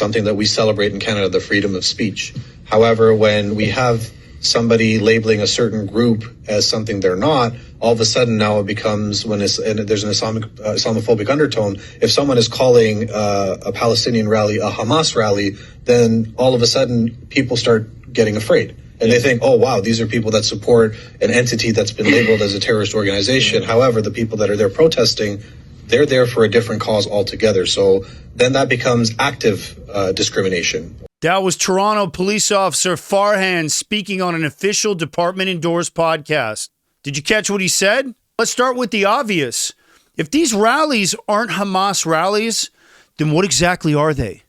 something that we celebrate in Canada, the freedom of speech. However, when we have somebody labeling a certain group as something they're not, all of a sudden now it becomes, when there's an Islamophobic undertone, if someone is calling a Palestinian rally a Hamas rally, then all of a sudden people start getting afraid. And they think, oh, wow, these are people that support an entity that's been labeled as a terrorist organization. However, the people that are there protesting, they're there for a different cause altogether. So then that becomes active discrimination. That was Toronto police officer Farhan speaking on an official department-endorsed podcast. Did you catch what he said? Let's start with the obvious. If these rallies aren't Hamas rallies, then what exactly are they?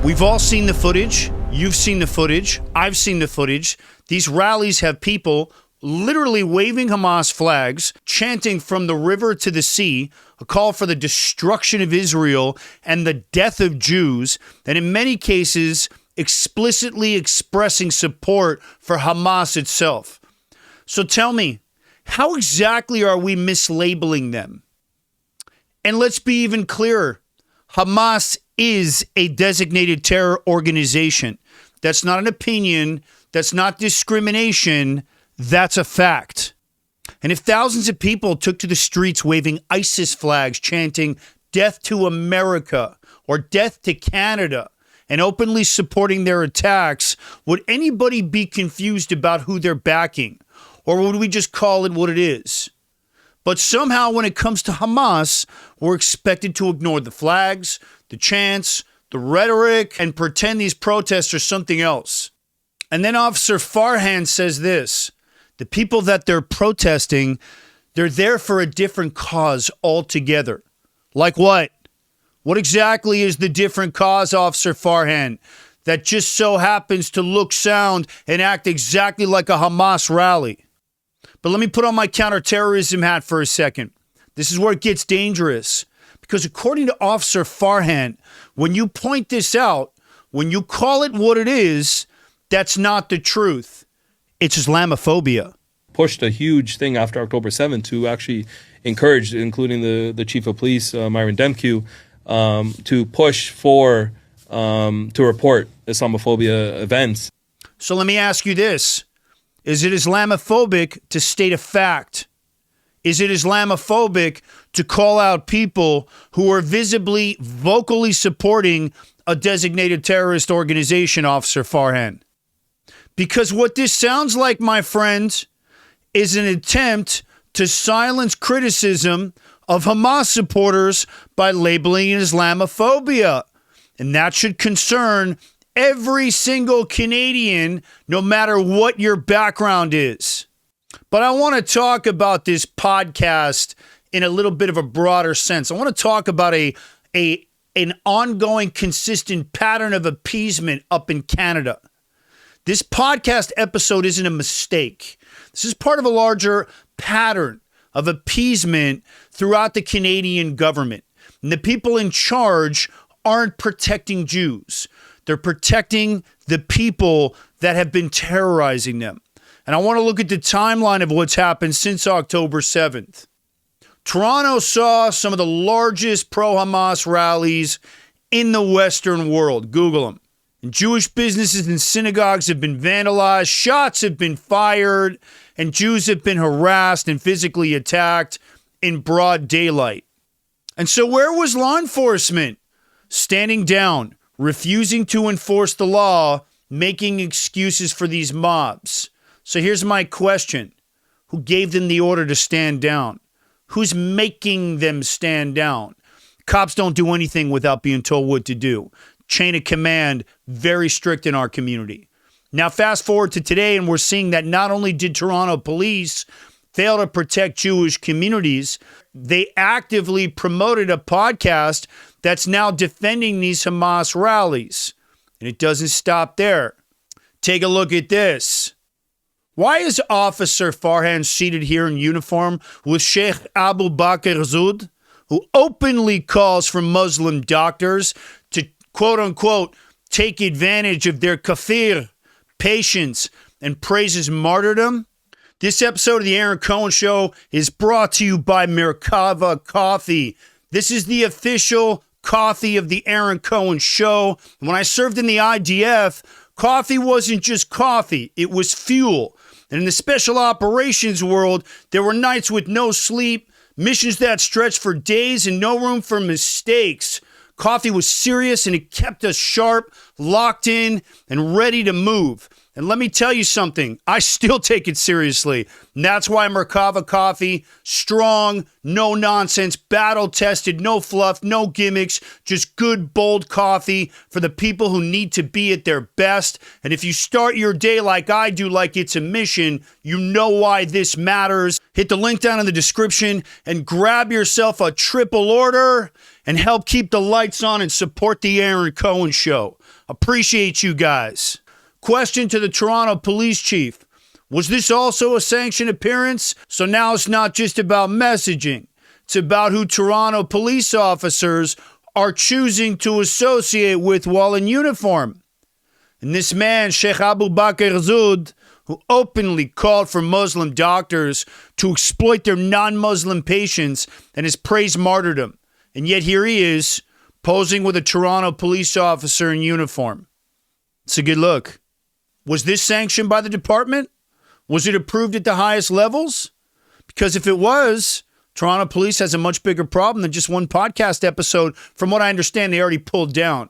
We've all seen the footage. You've seen the footage. I've seen the footage. These rallies have people literally waving Hamas flags, chanting from the river to the sea, a call for the destruction of Israel and the death of Jews, and in many cases, explicitly expressing support for Hamas itself. So tell me, how exactly are we mislabeling them? And let's be even clearer. Hamas is a designated terror organization. That's not an opinion. That's not discrimination. That's a fact. And if thousands of people took to the streets waving ISIS flags, chanting death to America or death to Canada, and openly supporting their attacks, would anybody be confused about who they're backing? Or would we just call it what it is? But somehow when it comes to Hamas, we're expected to ignore the flags, the chants, the rhetoric, and pretend these protests are something else. And then Officer Farhan says this: the people that they're protesting, they're there for a different cause altogether. Like what? What exactly is the different cause, Officer Farhan, that just so happens to look, sound, and act exactly like a Hamas rally? But let me put on my counterterrorism hat for a second. This is where it gets dangerous. Because according to Officer Farhan, when you point this out, when you call it what it is, that's not the truth. It's Islamophobia. Pushed a huge thing after October 7th to actually encourage, including the chief of police, Myron Demkew, to push for, to report Islamophobia events. So let me ask you this. Is it Islamophobic to state a fact? Is it Islamophobic to call out people who are visibly, vocally supporting a designated terrorist organization, Officer Farhan? Because what this sounds like, my friends, is an attempt to silence criticism of Hamas supporters by labeling it Islamophobia. And that should concern every single Canadian, no matter what your background is. But I want to talk about this podcast in a little bit of a broader sense. I want to talk about an ongoing, consistent pattern of appeasement up in Canada. This podcast episode isn't a mistake. This is part of a larger pattern of appeasement throughout the Canadian government. And the people in charge aren't protecting Jews. They're protecting the people that have been terrorizing them. And I want to look at the timeline of what's happened since October 7th. Toronto saw some of the largest pro-Hamas rallies in the Western world. Google them. And Jewish businesses and synagogues have been vandalized, shots have been fired, and Jews have been harassed and physically attacked in broad daylight. And so where was law enforcement? Standing down, refusing to enforce the law, making excuses for these mobs. So here's my question. Who gave them the order to stand down? Who's making them stand down? Cops don't do anything without being told what to do. Chain of command, very strict in our community. Now fast forward to today, and we're seeing that not only did Toronto police fail to protect Jewish communities, they actively promoted a podcast that's now defending these Hamas rallies. And it doesn't stop there. Take a look at this. Why is Officer Farhan seated here in uniform with Sheikh Abu Bakr Zoud, who openly calls for Muslim doctors to quote unquote, take advantage of their kafir, patience, and praises martyrdom? This episode of the Aaron Cohen Show is brought to you by Merkava Coffee. This is the official coffee of the Aaron Cohen Show. When I served in the IDF, coffee wasn't just coffee, it was fuel. And in the special operations world, there were nights with no sleep, missions that stretched for days, and no room for mistakes. Coffee was serious, and it kept us sharp, locked in, and ready to move. And let me tell you something, I still take it seriously. And that's why Merkava Coffee, strong, no nonsense, battle tested, no fluff, no gimmicks, just good, bold coffee for the people who need to be at their best. And if you start your day like I do, like it's a mission, you know why this matters. Hit the link down in the description and grab yourself a triple order and help keep the lights on and support the Aaron Cohen Show. Appreciate you guys. Question to the Toronto police chief. Was this also a sanctioned appearance? So now it's not just about messaging. It's about who Toronto police officers are choosing to associate with while in uniform. And this man, Sheikh Abu Bakr Zoud, who openly called for Muslim doctors to exploit their non-Muslim patients and has praised martyrdom. And yet here he is, posing with a Toronto police officer in uniform. It's a good look. Was this sanctioned by the department? Was it approved at the highest levels? Because if it was, Toronto Police has a much bigger problem than just one podcast episode. From what I understand, they already pulled down.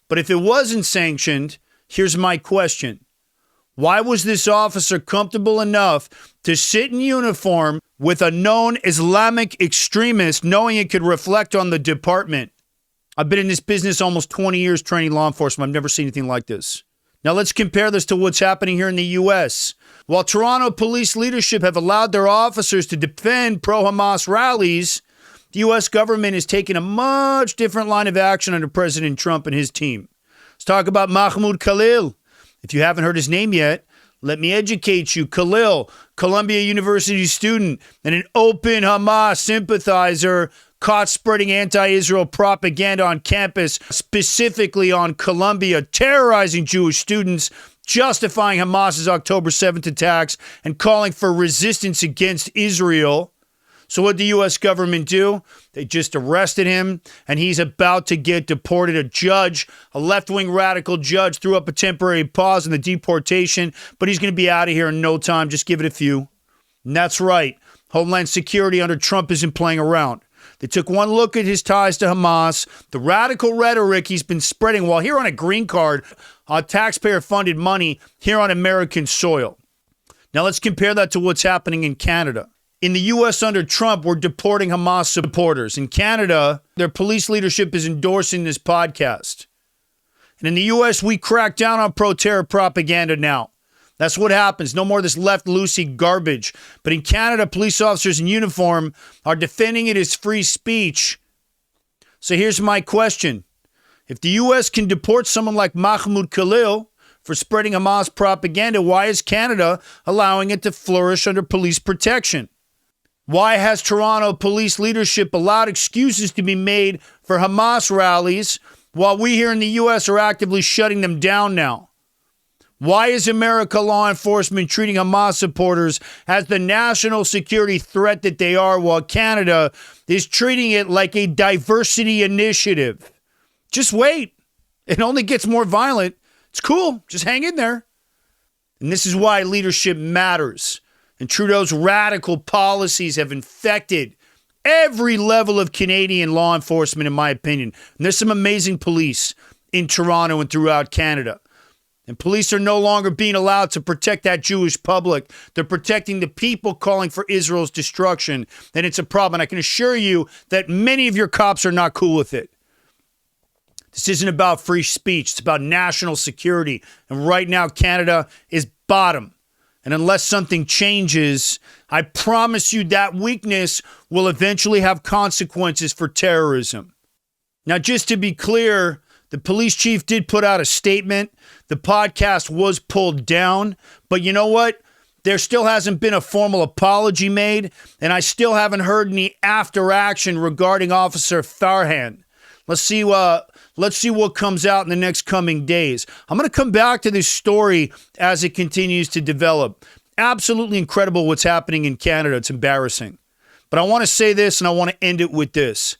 But if it wasn't sanctioned, here's my question. Why was this officer comfortable enough to sit in uniform with a known Islamic extremist, knowing it could reflect on the department? I've been in this business almost 20 years training law enforcement. I've never seen anything like this. Now let's compare this to what's happening here in the U.S. While Toronto police leadership have allowed their officers to defend pro-Hamas rallies, the U.S. government is taking a much different line of action under President Trump and his team. Let's talk about Mahmoud Khalil. If you haven't heard his name yet, let me educate you. Khalil, Columbia University student and an open Hamas sympathizer, caught spreading anti-Israel propaganda on campus, specifically on Columbia, terrorizing Jewish students, justifying Hamas's October 7th attacks, and calling for resistance against Israel. So what did the U.S. government do? They just arrested him, and he's about to get deported. A judge, a left-wing radical judge, threw up a temporary pause in the deportation, but he's going to be out of here in no time. Just give it a few. And that's right. Homeland Security under Trump isn't playing around. They took one look at his ties to Hamas, the radical rhetoric he's been spreading while here on a green card on taxpayer-funded money here on American soil. Now let's compare that to what's happening in Canada. In the U.S. under Trump, we're deporting Hamas supporters. In Canada, their police leadership is endorsing this podcast. And in the U.S., we crack down on pro-terror propaganda now. That's what happens. No more of this left-loosey garbage. But in Canada, police officers in uniform are defending it as free speech. So here's my question. If the U.S. can deport someone like Mahmoud Khalil for spreading Hamas propaganda, why is Canada allowing it to flourish under police protection? Why has Toronto police leadership allowed excuses to be made for Hamas rallies while we here in the U.S. are actively shutting them down now? Why is America law enforcement treating Hamas supporters as the national security threat that they are while Canada is treating it like a diversity initiative? Just wait. It only gets more violent. It's cool. Just hang in there. And this is why leadership matters. And Trudeau's radical policies have infected every level of Canadian law enforcement, in my opinion. And there's some amazing police in Toronto and throughout Canada. And police are no longer being allowed to protect that Jewish public. They're protecting the people calling for Israel's destruction. And it's a problem. And I can assure you that many of your cops are not cool with it. This isn't about free speech. It's about national security. And right now, Canada is bottom. And unless something changes, I promise you that weakness will eventually have consequences for terrorism. Now, just to be clear, the police chief did put out a statement. The podcast was pulled down. But you know what? There still hasn't been a formal apology made, and I still haven't heard any after action regarding Officer Farhan. Let's see what comes out in the next coming days. I'm going to come back to this story as it continues to develop. Absolutely incredible what's happening in Canada. It's embarrassing. But I want to say this, and I want to end it with this.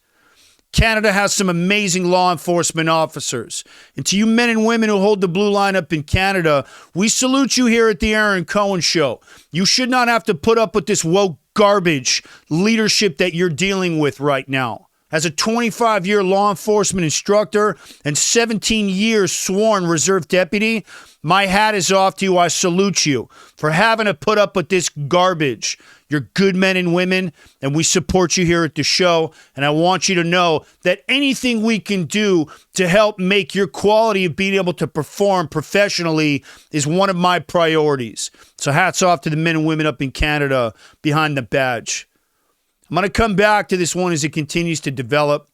Canada has some amazing law enforcement officers. And to you men and women who hold the blue line up in Canada, we salute you here at the Aaron Cohen Show. You should not have to put up with this woke garbage leadership that you're dealing with right now. As a 25-year law enforcement instructor and 17 years sworn reserve deputy, my hat is off to you. I salute you for having to put up with this garbage. You're good men and women, and we support you here at the show. And I want you to know that anything we can do to help make your quality of being able to perform professionally is one of my priorities. So hats off to the men and women up in Canada behind the badge. I'm going to come back to this one as it continues to develop.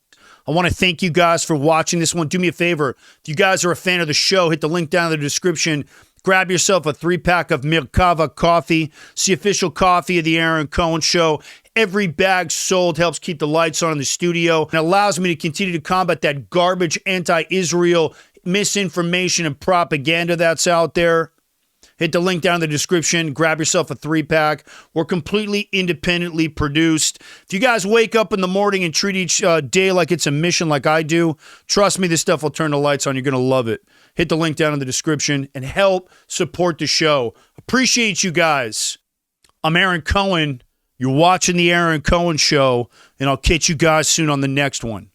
I want to thank you guys for watching this one. Do me a favor. If you guys are a fan of the show, hit the link down in the description. Grab yourself a 3-pack of Merkava coffee. It's the official coffee of the Aaron Cohen Show. Every bag sold helps keep the lights on in the studio and allows me to continue to combat that garbage anti-Israel misinformation and propaganda that's out there. Hit the link down in the description. Grab yourself a 3-pack. We're completely independently produced. If you guys wake up in the morning and treat each day like it's a mission like I do, trust me, this stuff will turn the lights on. You're going to love it. Hit the link down in the description and help support the show. Appreciate you guys. I'm Aaron Cohen. You're watching the Aaron Cohen Show, and I'll catch you guys soon on the next one.